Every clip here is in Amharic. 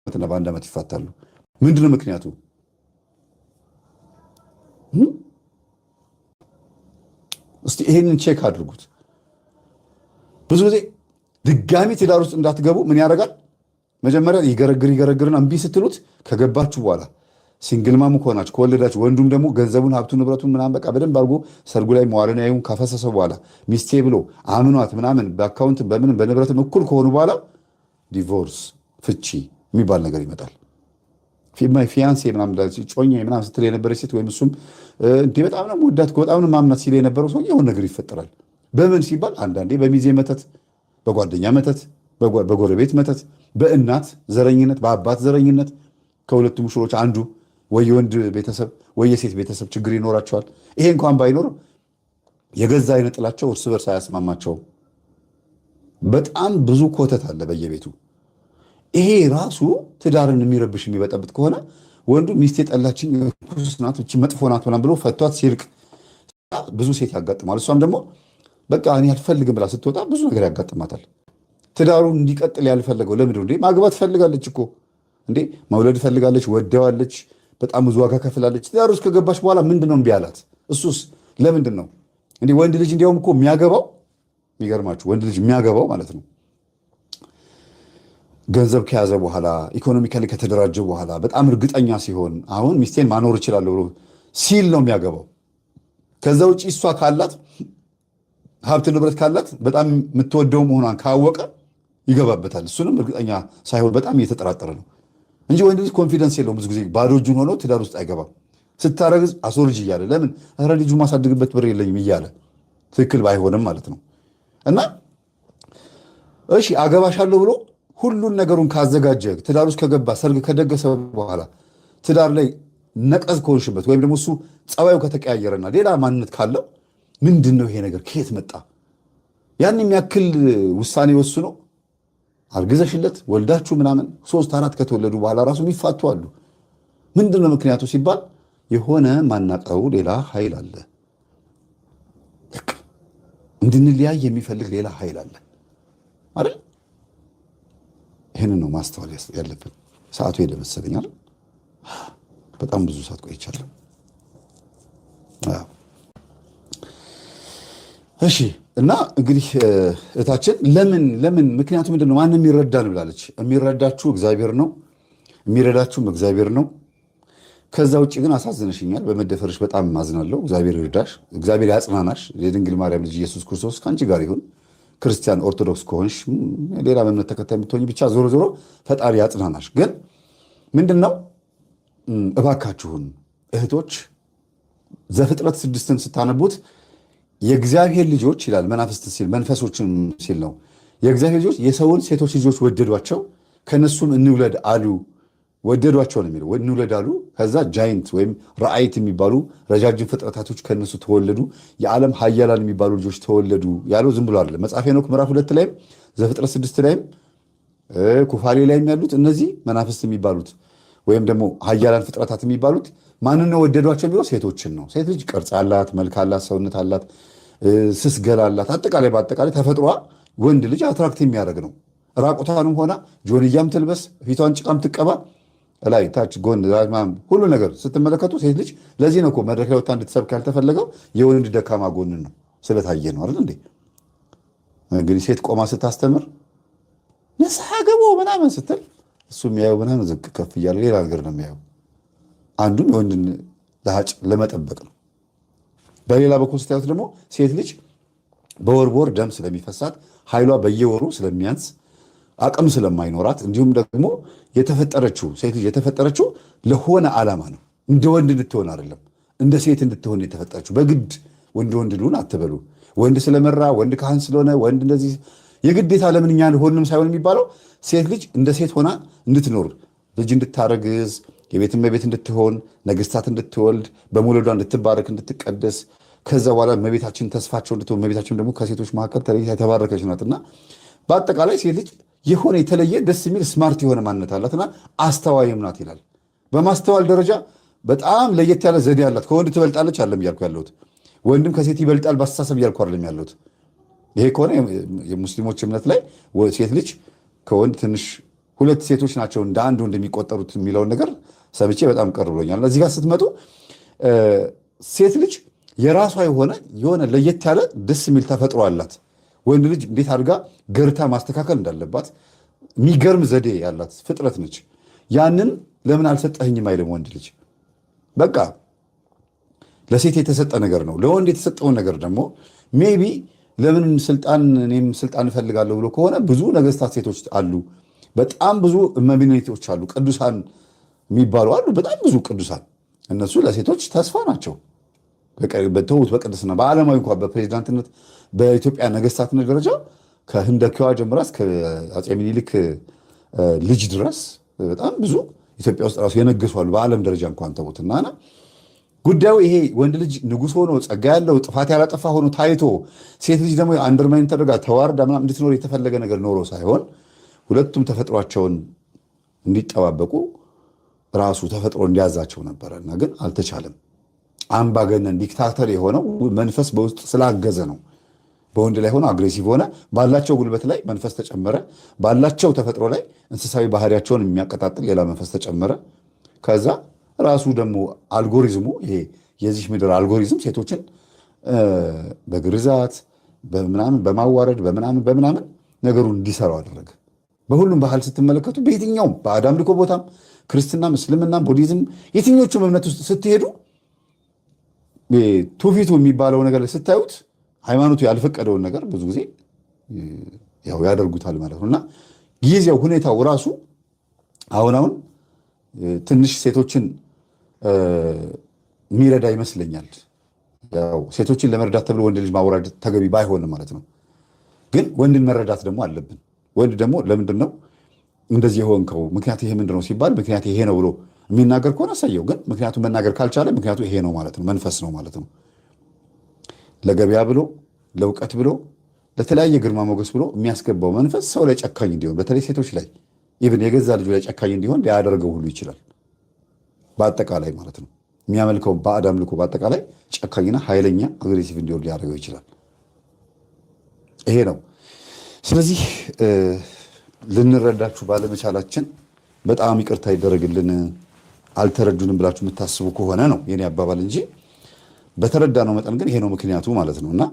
ዓመትና በአንድ ዓመት ይፋታሉ። ምንድነው ምክንያቱ? እስቲ ይሄንን ቼክ አድርጉት። ብዙ ጊዜ ድጋሚ ትዳር ውስጥ እንዳትገቡ ምን ያደርጋል? መጀመሪያ ይገረግርና እምቢ ስትሉት ከገባችሁ በኋላ ሲንግል ማም ከሆናችሁ ከወለዳችሁ፣ ወንዱም ደግሞ ገንዘቡን ሀብቱን ንብረቱን ምናምን በቃ በደንብ አድርጎ ሰርጉ ላይ መዋዕለ ንዋዩን ካፈሰሰ በኋላ ሚስቴ ብሎ አምኗት ምናምን በአካውንት በምንም በንብረትም እኩል ከሆኑ በኋላ ዲቮርስ ፍቺ የሚባል ነገር ይመጣል። ፊያንሴ ምናምን ጮኛ ምናምን ስትል የነበረች ሴት ወይም እሱም እንዲህ በጣም ነው የምወዳት በጣም ነው የማምናት ሲል የነበረው ሰው የሆነ ነገር ይፈጠራል። በምን ሲባል አንዳንዴ በሚዜ መተት፣ በጓደኛ መተት፣ በጎረቤት መተት፣ በእናት ዘረኝነት፣ በአባት ዘረኝነት ከሁለቱ ሙሽሮች አንዱ ወይ የወንድ ቤተሰብ ወይ የሴት ቤተሰብ ችግር ይኖራቸዋል። ይሄ እንኳን ባይኖር የገዛ አይነ ጥላቸው እርስ በርስ አያስማማቸውም። በጣም ብዙ ኮተት አለ በየቤቱ። ይሄ ራሱ ትዳርን የሚረብሽ የሚበጠብጥ ከሆነ ወንዱ ሚስቴ ጠላችኝ ርኩስ ናት እቺ መጥፎ ናት ምናምን ብሎ ፈቷት ሲርቅ ብዙ ሴት ያጋጥማል። እሷም ደግሞ በቃ እኔ አልፈልግም ብላ ስትወጣ ብዙ ነገር ያጋጥማታል። ትዳሩን እንዲቀጥል ያልፈለገው ለምንድን ነው? ማግባት ፈልጋለች እኮ እንዴ፣ መውለድ ፈልጋለች፣ ወደዋለች፣ በጣም ብዙ ዋጋ ከፍላለች። ትዳር ውስጥ ከገባች በኋላ ምንድን ነው እምቢ አላት? እሱስ ለምንድን ነው እንዴ? ወንድ ልጅ እንዲያውም እኮ የሚያገባው የሚገርማችሁ ወንድ ልጅ የሚያገባው ማለት ነው ገንዘብ ከያዘ በኋላ ኢኮኖሚካሊ ከተደራጀ በኋላ በጣም እርግጠኛ ሲሆን አሁን ሚስቴን ማኖር እችላለሁ ብሎ ሲል ነው የሚያገባው። ከዛ ውጭ እሷ ካላት ሀብት ንብረት ካላት በጣም የምትወደው መሆኗን ካወቀ ይገባበታል። እሱንም እርግጠኛ ሳይሆን በጣም እየተጠራጠረ ነው እንጂ ወንድ ልጅ ኮንፊደንስ የለውም። ብዙ ጊዜ ባዶ እጁን ሆኖ ትዳር ውስጥ አይገባም። ስታረግዝ አስወርጅ እያለ ለምን ኧረ ልጁ ማሳድግበት ብር የለኝም እያለ ትክክል ባይሆንም ማለት ነው። እና እሺ አገባሻለሁ ብሎ ሁሉን ነገሩን ካዘጋጀ ትዳር ውስጥ ከገባ ሰርግ ከደገሰ በኋላ ትዳር ላይ ነቀዝ ከሆንሽበት ወይም ደግሞ እሱ ጸባዩ ከተቀያየረና ሌላ ማንነት ካለው ምንድን ነው ይሄ ነገር ከየት መጣ? ያን የሚያክል ውሳኔ ወስኖ አርግዘሽለት ወልዳችሁ ምናምን 3-4 ከተወለዱ በኋላ ራሱ የሚፋቱ አሉ። ምንድን ነው ምክንያቱ ሲባል የሆነ ማናቀው ሌላ ኃይል አለ። እንድንለያይ የሚፈልግ ሌላ ኃይል አለ አይደል? ይህንን ነው ማስተዋል ያለብን። ሰዓቱ ሄደ መሰለኝ አይደል? በጣም ብዙ ሰዓት ቆይቻለሁ። እሺ እና እንግዲህ እታችን ለምን ምክንያቱ ምንድን ነው? ማንም ይረዳን ብላለች። የሚረዳችሁ እግዚአብሔር ነው፣ የሚረዳችሁም እግዚአብሔር ነው። ከዛ ውጭ ግን አሳዝነሽኛል። በመደፈርሽ በጣም ማዝናለሁ። እግዚአብሔር ይርዳሽ፣ እግዚአብሔር ያጽናናሽ። የድንግል ማርያም ልጅ ኢየሱስ ክርስቶስ ከአንቺ ጋር ይሁን። ክርስቲያን ኦርቶዶክስ ከሆንሽ ሌላ እምነት ተከታይ የምትሆኝ ብቻ ዞሮ ዞሮ ፈጣሪ ያጽናናሽ። ግን ምንድን ነው እባካችሁን እህቶች ዘፍጥረት 6ን ስታነቡት የእግዚአብሔር ልጆች ይላል። መናፍስት ሲል መንፈሶችን ሲል ነው። የእግዚአብሔር ልጆች የሰውን ሴቶች ልጆች ወደዷቸው፣ ከነሱም እንውለድ አሉ። ወደዷቸው ነው የሚለው፣ እንውለድ አሉ። ከዛ ጃይንት ወይም ራአይት የሚባሉ ረጃጅም ፍጥረታቶች ከነሱ ተወለዱ፣ የዓለም ሀያላን የሚባሉ ልጆች ተወለዱ ያለው ዝም ብሎ አይደለም። መጽሐፈ ሄኖክ ምዕራፍ 2 ላይም ዘፍጥረት 6 ላይም ኩፋሌ ላይም ያሉት እነዚህ መናፍስት የሚባሉት ወይም ደግሞ ሀያላን ፍጥረታት የሚባሉት ማንን ነው ወደዷቸው የሚለው? ሴቶችን ነው። ሴት ልጅ ቅርጽ አላት፣ መልክ አላት፣ ሰውነት አላት፣ ስስ ገላ አላት። በአጠቃላይ ተፈጥሯ ወንድ ልጅ አትራክት የሚያደርግ ነው። ራቁቷንም ሆና ጆንያም ትልበስ፣ ፊቷን ጭቃም ትቀባ፣ ላይ ታች ጎን ሁሉ ነገር ስትመለከቱ ሴት ልጅ ለዚህ ነው እኮ መድረክ ላይ ወጥታ እንድትሰብክ ያልተፈለገው የወንድ ደካማ ጎንን ነው ስለታየ ነው አይደል እንዴ? እንግዲህ ሴት ቆማ ስታስተምር ንስሐ ገቡ ምናምን ስትል እሱ የሚያየው ምናምን ዝቅ ከፍ እያለ ሌላ ነገር ነው የሚያየው። አንዱም የወንድን ለሀጭ ለመጠበቅ ነው። በሌላ በኩል ስታዩት ደግሞ ሴት ልጅ በወር ደም ስለሚፈሳት ኃይሏ በየወሩ ስለሚያንስ አቅም ስለማይኖራት እንዲሁም ደግሞ የተፈጠረችው ሴት ልጅ የተፈጠረችው ለሆነ ዓላማ ነው። እንደ ወንድ እንድትሆን አይደለም፣ እንደ ሴት እንድትሆን የተፈጠረችው። በግድ ወንድ ልሁን አትበሉ። ወንድ ስለመራ ወንድ ካህን ስለሆነ ወንድ እንደዚህ የግዴታ ለምን እኛ ሆንም ሳይሆን የሚባለው ሴት ልጅ እንደ ሴት ሆና እንድትኖር ልጅ እንድታረግዝ የቤት እመቤት እንድትሆን ነገስታት እንድትወልድ በመውለዷ እንድትባረክ እንድትቀደስ ከዛ በኋላ እመቤታችን ተስፋቸው እንድትሆን እመቤታችን ደግሞ ከሴቶች መካከል ተለይታ የተባረከች ናትና በአጠቃላይ ሴት ልጅ የሆነ የተለየ ደስ የሚል ስማርት የሆነ ማንነት አላትና አስተዋይም ናት ይላል። በማስተዋል ደረጃ በጣም ለየት ያለ ዘዴ አላት። ከወንድ ትበልጣለች አለም እያልኩ ያለሁት፣ ወንድም ከሴት ይበልጣል በአስተሳሰብ እያልኩ አይደለም ያለሁት። ይሄ ከሆነ የሙስሊሞች እምነት ላይ ሴት ልጅ ከወንድ ትንሽ ሁለት ሴቶች ናቸው እንደ አንድ ወንድ የሚቆጠሩት የሚለውን ነገር ሰምቼ በጣም ቅር ብሎኛል። እዚህ ጋር ስትመጡ ሴት ልጅ የራሷ የሆነ ለየት ያለ ደስ የሚል ተፈጥሮ አላት። ወንድ ልጅ እንዴት አድርጋ ገርታ ማስተካከል እንዳለባት የሚገርም ዘዴ ያላት ፍጥረት ነች። ያንን ለምን አልሰጠህኝም አይልም ወንድ ልጅ። በቃ ለሴት የተሰጠ ነገር ነው። ለወንድ የተሰጠውን ነገር ደግሞ ሜቢ ለምን እኔም ስልጣን እፈልጋለሁ ብሎ ከሆነ ብዙ ነገስታት ሴቶች አሉ፣ በጣም ብዙ እመቤቶች አሉ፣ ቅዱሳን የሚባሉ አሉ፣ በጣም ብዙ ቅዱሳን። እነሱ ለሴቶች ተስፋ ናቸው። በተውት በቅድስና በዓለማዊ እንኳን በፕሬዚዳንትነት በኢትዮጵያ ነገስታትነት ደረጃ ከህንደኪዋ ጀምራ እስከ አፄ ምኒልክ ልጅ ድረስ በጣም ብዙ ኢትዮጵያ ውስጥ ራሱ የነገሱ አሉ። በዓለም ደረጃ እንኳን ተውትና ጉዳዩ ይሄ ወንድ ልጅ ንጉሥ ሆኖ ጸጋ ያለው ጥፋት ያላጠፋ ሆኖ ታይቶ ሴት ልጅ ደግሞ አንደርማይን ተደርጋ ተዋርዳ ምናምን እንድትኖር የተፈለገ ነገር ኖሮ ሳይሆን ሁለቱም ተፈጥሯቸውን እንዲጠባበቁ ራሱ ተፈጥሮ እንዲያዛቸው ነበረና ግን አልተቻለም። አምባገነን ዲክታተር የሆነው መንፈስ በውስጥ ስላገዘ ነው። በወንድ ላይ ሆነ አግሬሲቭ ሆነ፣ ባላቸው ጉልበት ላይ መንፈስ ተጨመረ፣ ባላቸው ተፈጥሮ ላይ እንስሳዊ ባህሪያቸውን የሚያቀጣጥል ሌላ መንፈስ ተጨመረ። ከዛ ራሱ ደግሞ አልጎሪዝሙ ይሄ የዚህ ምድር አልጎሪዝም ሴቶችን በግርዛት በምናምን በማዋረድ በምናምን ነገሩን እንዲሰራው አደረገ። በሁሉም ባህል ስትመለከቱ በየትኛውም ባዕድ አምልኮ ቦታም ክርስትናም፣ እስልምናም፣ ቡዲዝም የትኞቹም እምነት ውስጥ ስትሄዱ ትውፊቱ የሚባለው ነገር ላይ ስታዩት ሃይማኖቱ ያልፈቀደውን ነገር ብዙ ጊዜ ያው ያደርጉታል ማለት ነው። እና ጊዜው ሁኔታው ራሱ አሁን ትንሽ ሴቶችን የሚረዳ ይመስለኛል። ያው ሴቶችን ለመርዳት ተብሎ ወንድ ልጅ ማውረድ ተገቢ ባይሆንም ማለት ነው። ግን ወንድን መረዳት ደግሞ አለብን። ወንድ ደግሞ ለምንድን ነው እንደዚህ የሆንከው ምክንያት ይሄ ምንድን ነው ሲባል ምክንያት ይሄ ነው ብሎ የሚናገር ከሆነ ሰየው። ግን ምክንያቱ መናገር ካልቻለ ምክንያቱ ይሄ ነው ማለት ነው፣ መንፈስ ነው ማለት ነው። ለገበያ ብሎ ለእውቀት ብሎ ለተለያየ ግርማ ሞገስ ብሎ የሚያስገባው መንፈስ ሰው ላይ ጨካኝ እንዲሆን፣ በተለይ ሴቶች ላይ ኢቭን የገዛ ልጁ ላይ ጨካኝ እንዲሆን ሊያደርገው ሁሉ ይችላል። በአጠቃላይ ማለት ነው የሚያመልከው ባዕድ አምልኮ በአጠቃላይ ጨካኝና ኃይለኛ አግሬሲቭ እንዲሆን ሊያደርገው ይችላል። ይሄ ነው። ስለዚህ ልንረዳችሁ ባለመቻላችን በጣም ይቅርታ ይደረግልን። አልተረዱንም ብላችሁ የምታስቡ ከሆነ ነው የኔ አባባል እንጂ በተረዳነው መጠን ግን ይሄ ነው ምክንያቱ ማለት ነው። እና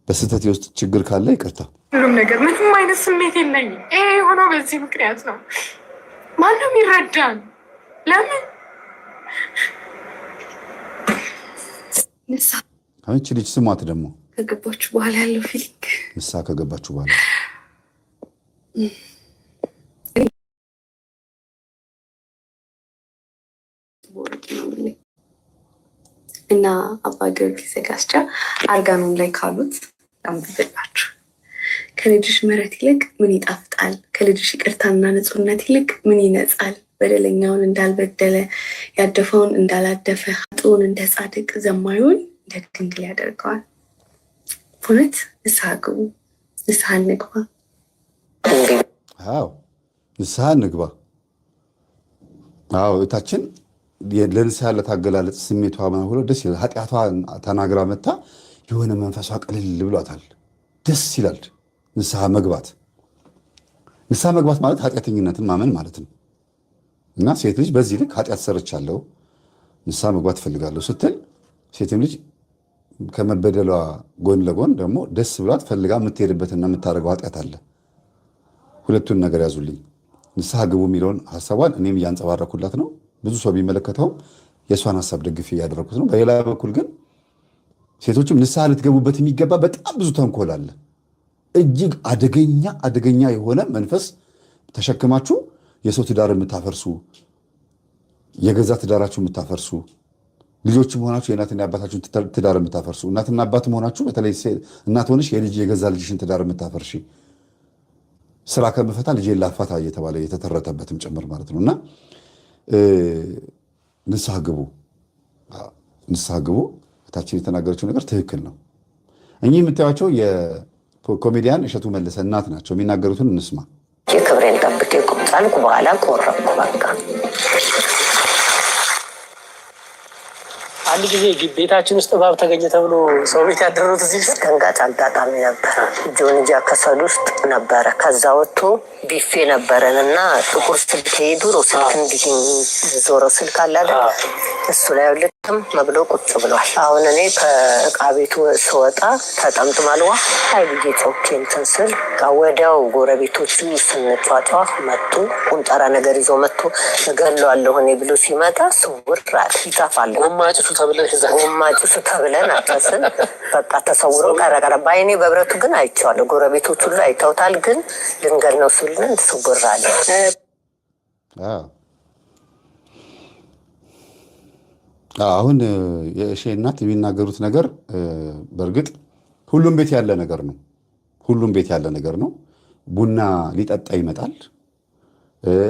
በስህተቴ ውስጥ ችግር ካለ ይቅርታ። ሁሉም ነገር ምንም አይነት ስሜት የለኝም። ይሄ የሆነው በዚህ ምክንያት ነው። ማንም ይረዳል። ለምን አንቺ ልጅ ስሟት ደግሞ ከገባችሁ በኋላ ያለው ፊሊንግ ንሳ ከገባችሁ በኋላ እና አባ ጊዮርጊስ ዘጋስጫ አርጋኖም ላይ ካሉት አንብብላችሁ ከልጅሽ ምሕረት ይልቅ ምን ይጣፍጣል? ከልጅሽ ይቅርታና ንጹህነት ይልቅ ምን ይነጻል? በደለኛውን እንዳልበደለ ያደፈውን እንዳላደፈ ኃጥኡን እንደ ጻድቅ ዘማዩን እንደ ድንግል ያደርገዋል። እውነት ንስሐ ግቡ፣ ንስሐ እንግባ። አዎ ንስሐ እንግባ። አዎ እታችን ለንስሐ ለታገላለጽ ስሜቷ ሁሉ ደስ ይላል። ኃጢአቷ ተናግራ መታ የሆነ መንፈሷ ቀልል ብሏታል። ደስ ይላል። ንስሐ መግባት ማለት ኃጢአተኝነትን ማመን ማለት ነው። እና ሴት ልጅ በዚህ ልክ ኃጢአት ሰርቻለሁ ንስሐ መግባት እፈልጋለሁ ስትል ሴትም ልጅ ከመበደሏ ጎን ለጎን ደግሞ ደስ ብሏት ፈልጋ የምትሄድበትና የምታደርገው ኃጢአት አለ። ሁለቱን ነገር ያዙልኝ። ንስሐ ግቡ የሚለውን ሀሳቧን እኔም እያንጸባረኩላት ነው። ብዙ ሰው ቢመለከተውም የእሷን ሀሳብ ደግፌ እያደረኩት ነው። በሌላ በኩል ግን ሴቶችም ንስሐ ልትገቡበት የሚገባ በጣም ብዙ ተንኮል አለ። እጅግ አደገኛ የሆነ መንፈስ ተሸክማችሁ የሰው ትዳር የምታፈርሱ፣ የገዛ ትዳራችሁ የምታፈርሱ፣ ልጆች መሆናችሁ የእናትና አባታችሁን ትዳር የምታፈርሱ፣ እናትና አባት መሆናችሁ በተለይ እናት ሆነሽ የገዛ ልጅሽን ትዳር የምታፈርሺ፣ ስራ ከምፈታ ልጄን ላፋታ እየተባለ የተተረተበትም ጭምር ማለት ነው። እና ንስሐ ግቡ። እታችን የተናገረችው ነገር ትክክል ነው። እኚህ የምታዩቸው የኮሜዲያን እሸቱ መለሰ እናት ናቸው። የሚናገሩትን እንስማ። የክብሬን ጠብቄ ቁም ጻልኩ፣ በኋላ ቆረብኩ። በቃ አንድ ጊዜ ቤታችን ውስጥ እባብ ተገኘ ተብሎ ሰው ቤት ያደረሩት እዚህ ደንጋጭ አጋጣሚ ነበረ። ጆንጃ ከሰል ውስጥ ነበረ። ከዛ ወጥቶ ቢፌ ነበረንና ጥቁር ስልክ ድሮ ስልክ እንዲህ ዞሮ ስልክ አለ አይደል? እሱ ላይ ልክም መብሎ ቁጭ ብሏል። አሁን እኔ ከእቃ ቤቱ ስወጣ ተጠምጥማል። ዋ አይ ብዬ ጮኬ እንትን ስል ወዲያው ጎረቤቶቹ ስንጫጫ መጡ። ቁንጠራ ነገር ይዞ መጥቶ እገለዋለሁ እኔ ብሎ ሲመጣ ስውር አለ። ይጠፋል። ጎማጭሱ ተብለን አጨስን። በቃ ተሰውሮ ቀረቀረ። በአይኔ በብረቱ ግን አይቼዋለሁ። ጎረቤቶቹ ሁሉ አይተውታል። ግን ልንገል ነው ስልን ስውር አለ። አሁን የእሺ እናት የሚናገሩት ነገር በእርግጥ ሁሉም ቤት ያለ ነገር ነው። ሁሉም ቤት ያለ ነገር ነው። ቡና ሊጠጣ ይመጣል።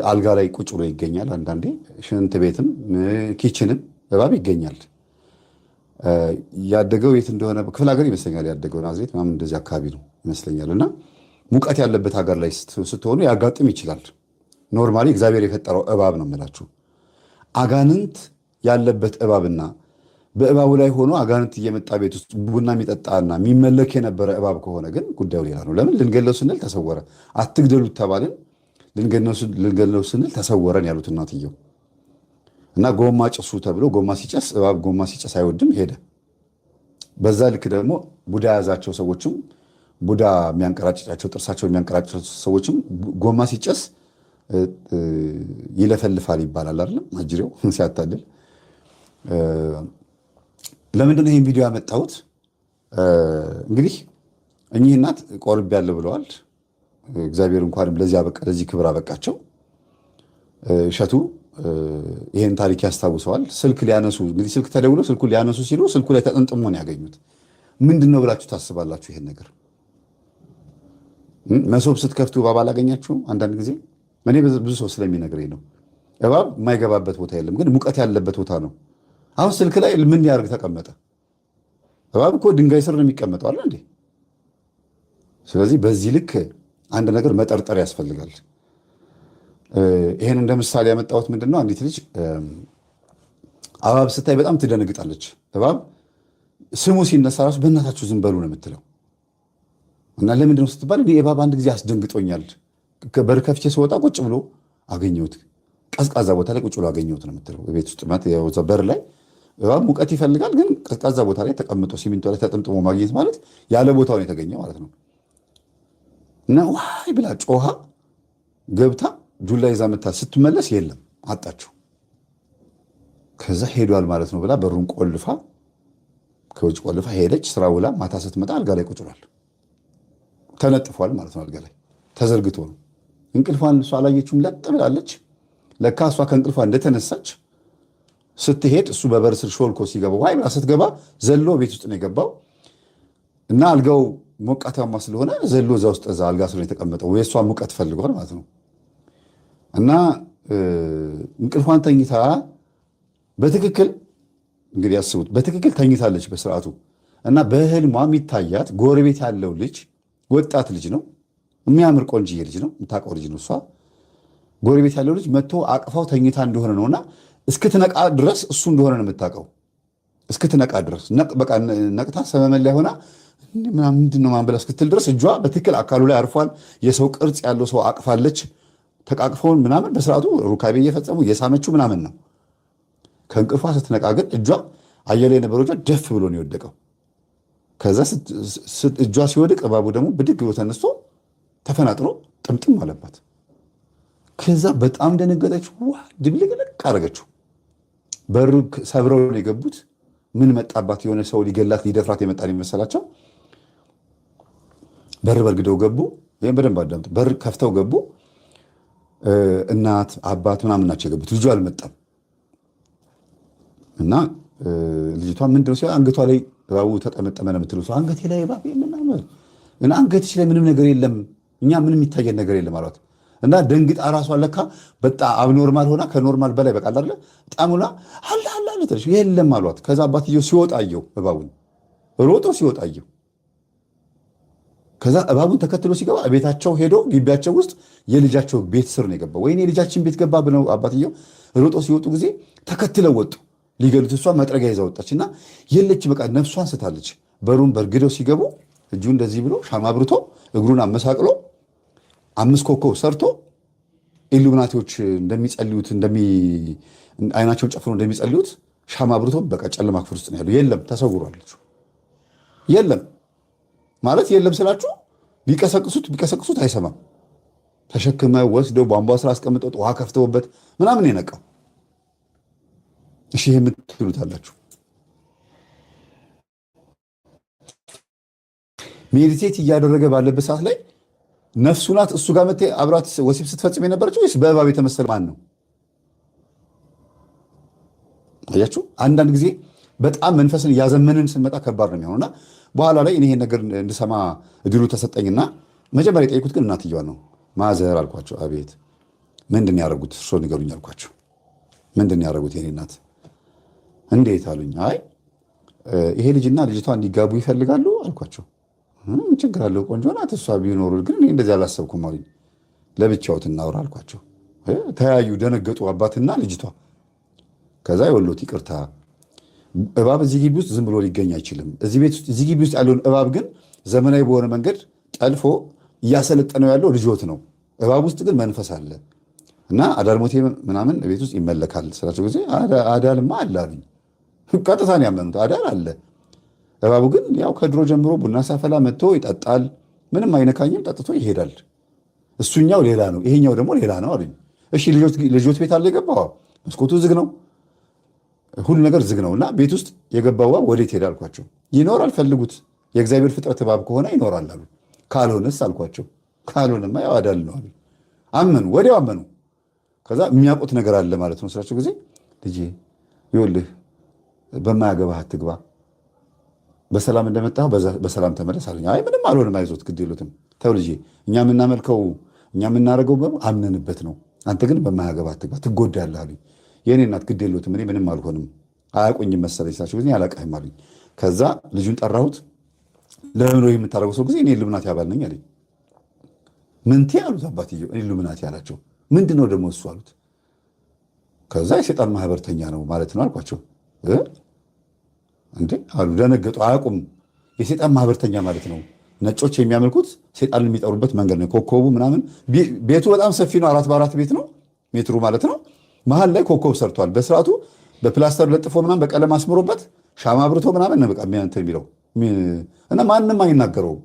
አልጋ ላይ ቁጭ ብሎ ይገኛል። አንዳንዴ ሽንት ቤትም ኪችንም እባብ ይገኛል። ያደገው የት እንደሆነ ክፍለ ሀገር ይመስለኛል። ያደገው ናዝሬት ምናምን እንደዚህ አካባቢ ነው ይመስለኛል። እና ሙቀት ያለበት ሀገር ላይ ስትሆኑ ያጋጥም ይችላል። ኖርማሊ እግዚአብሔር የፈጠረው እባብ ነው የምላችሁ። አጋንንት ያለበት እባብና በእባቡ ላይ ሆኖ አጋንንት እየመጣ ቤት ውስጥ ቡና የሚጠጣና የሚመለክ የነበረ እባብ ከሆነ ግን ጉዳዩ ሌላ ነው። ለምን ልንገለው ስንል ተሰወረ። አትግደሉት ተባልን። ልንገለው ስንል ተሰወረን ያሉት እናትየው እና ጎማ ጭሱ ተብሎ ጎማ ሲጨስ እባብ ጎማ ሲጨስ አይወድም ሄደ። በዛ ልክ ደግሞ ቡዳ የያዛቸው ሰዎችም ቡዳ የሚያንቀራጭጫቸው ጥርሳቸው የሚያንቀራጭጫቸው ሰዎችም ጎማ ሲጨስ ይለፈልፋል ይባላል አይደለም? አጅሬው ሲያታልል። ለምንድን ነው ይህን ቪዲዮ ያመጣሁት? እንግዲህ እኚህ እናት ቆርቤያለሁ ብለዋል። እግዚአብሔር እንኳንም ለዚህ ክብር አበቃቸው። እሸቱ ይሄን ታሪክ ያስታውሰዋል። ስልክ ሊያነሱ እንግዲህ ስልክ ተደውሎ ስልኩ ሊያነሱ ሲሉ ስልኩ ላይ ተጠንጥሞ ነው ያገኙት። ምንድን ነው ብላችሁ ታስባላችሁ? ይሄን ነገር መሶብ ስትከፍቱ እባብ አላገኛችሁም? አንዳንድ ጊዜ እኔ ብዙ ሰው ስለሚነግረኝ ነው። እባብ የማይገባበት ቦታ የለም፣ ግን ሙቀት ያለበት ቦታ ነው። አሁን ስልክ ላይ ምን ያደርግ ተቀመጠ? እባብ እኮ ድንጋይ ስር ነው የሚቀመጠው አለ እንዴ? ስለዚህ በዚህ ልክ አንድ ነገር መጠርጠር ያስፈልጋል። ይሄን እንደ ምሳሌ ያመጣሁት ምንድነው፣ አንዲት ልጅ እባብ ስታይ በጣም ትደነግጣለች። እባብ ስሙ ሲነሳ ራሱ በእናታችሁ ዝም በሉ ነው የምትለው። እና ለምንድነው ስትባል እኔ እባብ አንድ ጊዜ አስደንግጦኛል፣ በር ከፍቼ ስወጣ ቁጭ ብሎ አገኘሁት፣ ቀዝቃዛ ቦታ ላይ ቁጭ ብሎ አገኘሁት ነው የምትለው። ቤት ውስጥ ማለት በር ላይ እባብ ሙቀት ይፈልጋል፣ ግን ቀዝቃዛ ቦታ ላይ ተቀምጦ ሲሚንቶ ላይ ተጠምጥሞ ማግኘት ማለት ያለ ቦታውን የተገኘ ማለት ነው። እና ዋይ ብላ ጮሃ ገብታ ዱላ ይዛ መታ ስትመለስ የለም አጣችው። ከዛ ሄዷል ማለት ነው ብላ በሩን ቆልፋ ከውጭ ቆልፋ ሄደች። ስራ ውላ ማታ ስትመጣ አልጋ ላይ ቁጭ ብሏል። ተነጥፏል ማለት ነው። አልጋ ላይ ተዘርግቶ ነው። እንቅልፏን እሷ አላየችውም። ለጥ ብላለች። ለካ እሷ ከእንቅልፏ እንደተነሳች ስትሄድ እሱ በበር ስር ሾልኮ ሲገባ ዋይ ብላ ስትገባ ዘሎ ቤት ውስጥ ነው የገባው እና አልጋው ሞቃታማ ስለሆነ ዘሎ እዛ ውስጥ እዛ አልጋ ስር የተቀመጠው የእሷ ሙቀት ፈልጓል ማለት ነው። እና እንቅልፏን ተኝታ በትክክል እንግዲህ ያስቡት፣ በትክክል ተኝታለች በስርዓቱ። እና በህልሟ የሚታያት ጎረቤት ያለው ልጅ ወጣት ልጅ ነው፣ የሚያምር ቆንጅዬ ልጅ ነው፣ የምታውቀው ልጅ ነው። እሷ ጎረቤት ያለው ልጅ መጥቶ አቅፋው ተኝታ እንደሆነ ነውና እስክትነቃ ድረስ እሱ እንደሆነ ነው የምታውቀው። እስክትነቃ ድረስ በቃ ነቅታ ሰመመን ላይ ሆና ምንድን ነው ማንበላ እስክትል ድረስ እጇ በትክክል አካሉ ላይ አርፏል። የሰው ቅርጽ ያለው ሰው አቅፋለች። ተቃቅፈውን ምናምን በስርዓቱ ሩካቤ እየፈጸሙ እየሳመችው ምናምን ነው። ከእንቅልፏ ስትነቃ ግን እጇ አየለ የነበረው እጇ ደፍ ብሎ ነው የወደቀው። ከዛ እጇ ሲወድቅ እባቡ ደግሞ ብድግ ብሎ ተነስቶ ተፈናጥሮ ጥምጥም አለባት። ከዛ በጣም ደነገጠች። ዋ ድብልቅልቅ አደረገችው። በሩ ሰብረው ነው የገቡት። ምን መጣባት? የሆነ ሰው ሊገላት ሊደፍራት የመጣ ይመሰላቸው። በር በርግደው ገቡ። ይህም በደንብ አዳምጡ። በር ከፍተው ገቡ። እናት አባት ምናምን ናቸው የገቡት። ልጁ አልመጣም። እና ልጅቷ ምንድነው ሲል አንገቷ ላይ እባቡ ተጠመጠመ ነው የምትለው። ሰው አንገቴ ላይ እባብ ምናምን እና አንገትሽ ላይ ምንም ነገር የለም፣ እኛ ምንም የሚታየን ነገር የለም አሏት። እና ደንግጣ ራሷ ለካ በጣም አብኖርማል ሆና ከኖርማል በላይ በቃ አይደለ በጣም ሆና አላ አላ ለተሽ የለም አሏት። ከዛ አባትየው ሲወጣ አየው፣ እባቡን ሮጦ ሲወጣ አየው። ከዛ እባቡን ተከትሎ ሲገባ ቤታቸው ሄዶ ግቢያቸው ውስጥ የልጃቸው ቤት ስር ነው የገባው። ወይኔ የልጃችን ቤት ገባ ብለው አባትየው ሮጦ ሲወጡ ጊዜ ተከትለው ወጡ ሊገሉት። እሷ መጥረጊያ ይዛ ወጣች እና የለች፣ በቃ ነፍሷን ስታለች። በሩን በርግደው ሲገቡ እጁ እንደዚህ ብሎ ሻማ አብርቶ እግሩን አመሳቅሎ 5 ኮከብ ሰርቶ ኢሉሚናቲዎች እንደሚጸልዩት አይናቸውን ጨፍነው እንደሚጸልዩት ሻማ አብርቶ በቃ ጨለማ ክፍል ውስጥ ነው ያለው። የለም ተሰውሯል። የለም ማለት የለም ስላችሁ ቢቀሰቅሱት አይሰማም። ተሸክመ ወስደው ቧንቧ ስራ አስቀምጠው ውሃ ከፍተውበት ምናምን የነቃው። እሺ የምትሉት አላችሁ። ሜዲቴት እያደረገ ባለበት ሰዓት ላይ ነፍሱ ናት እሱ ጋር መጥተህ አብራት ወሲብ ስትፈጽም የነበረችው ወይስ በእባብ የተመሰለ ማን ነው? አያችሁ፣ አንዳንድ ጊዜ በጣም መንፈስን እያዘመንን ስንመጣ ከባድ ነው የሚሆነውና በኋላ ላይ እኔ ይሄን ነገር እንድሰማ እድሉ ተሰጠኝና መጀመሪያ የጠየኩት ግን እናትየዋ ነው። ማዘር አልኳቸው። አቤት። ምንድን ያደረጉት እርሶ ንገሩኝ አልኳቸው። ምንድን ያደረጉት የኔ እናት? እንዴት አሉኝ። አይ ይሄ ልጅና ልጅቷ እንዲጋቡ ይፈልጋሉ አልኳቸው። ችግር አለው ቆንጆ ናት እሷ ቢኖሩ ግን እኔ እንደዚህ አላሰብኩም አሉኝ። ለብቻዎት እናውራ አልኳቸው። ተያዩ፣ ደነገጡ አባትና ልጅቷ። ከዛ የወሎት ይቅርታ፣ እባብ እዚህ ግቢ ውስጥ ዝም ብሎ ሊገኝ አይችልም። እዚህ ግቢ ውስጥ ያለውን እባብ ግን ዘመናዊ በሆነ መንገድ ጠልፎ እያሰለጠነው ያለው ልጆት ነው። እባብ ውስጥ ግን መንፈስ አለ እና አዳልሞቴ ምናምን ቤት ውስጥ ይመለካል ስላቸው ጊዜ አዳልማ አለ አሉኝ። ቀጥታ ነው ያመኑት። አዳል አለ። እባቡ ግን ያው ከድሮ ጀምሮ ቡና ሳፈላ መጥቶ ይጠጣል፣ ምንም አይነካኝም፣ ጠጥቶ ይሄዳል። እሱኛው ሌላ ነው፣ ይሄኛው ደግሞ ሌላ ነው አሉኝ። እሺ ልጆት ቤት አለ የገባው? መስኮቱ ዝግ ነው፣ ሁሉ ነገር ዝግ ነው እና ቤት ውስጥ የገባው እባብ ወዴት ሄደ አልኳቸው። ይኖራል፣ ፈልጉት፣ የእግዚአብሔር ፍጥረት እባብ ከሆነ ይኖራል አሉ። ካልሆነስ አልኳቸው። ካልሆነማ ያው አዳል ነው አሉ። አመኑ፣ ወዲያው አመኑ። ከዛ የሚያውቁት ነገር አለ ማለት ነው ስላቸው ጊዜ ልጄ ይኸውልህ በማያገባህ አትግባ፣ በሰላም እንደመጣህ በሰላም ተመለስ አለኝ። አይ ምንም አልሆንም፣ አይዞት፣ ግድ የሉትም፣ ተው ልጄ፣ እኛ የምናመልከው እኛ የምናደርገው አምነንበት ነው፣ አንተ ግን በማያገባህ አትግባ፣ ትጎዳለህ አሉኝ። የእኔ እናት ግድ የሉትም፣ እኔ ምንም አልሆንም፣ አያውቁኝም መሰለኝ ስላቸው ጊዜ አላውቅህም አሉኝ። ከዛ ልጁን ጠራሁት። ለምን ወይ የምታደርገው ሰው ጊዜ እኔ ኢሉሚናቲ አባል ነኝ አለኝ። ምንቴ አሉት አባትየው። ኢሉሚናቲ አላቸው። ምንድን ነው ደግሞ እሱ አሉት። ከዛ የሴጣን ማህበርተኛ ነው ማለት ነው አልኳቸው። እንዴ አሉ፣ ደነገጡ። አያውቁም። የሴጣን ማህበርተኛ ማለት ነው ነጮች የሚያመልኩት ሴጣንን የሚጠሩበት መንገድ ነው። ኮከቡ ምናምን ቤቱ በጣም ሰፊ ነው፣ 4x4 ቤት ነው ሜትሩ ማለት ነው። መሀል ላይ ኮከብ ሰርቷል በስርዓቱ በፕላስተር ለጥፎ ምናምን በቀለም አስምሮበት ሻማ አብርቶ ምናምን በቃ እንትን የሚለው እና ማንም አይናገረውም።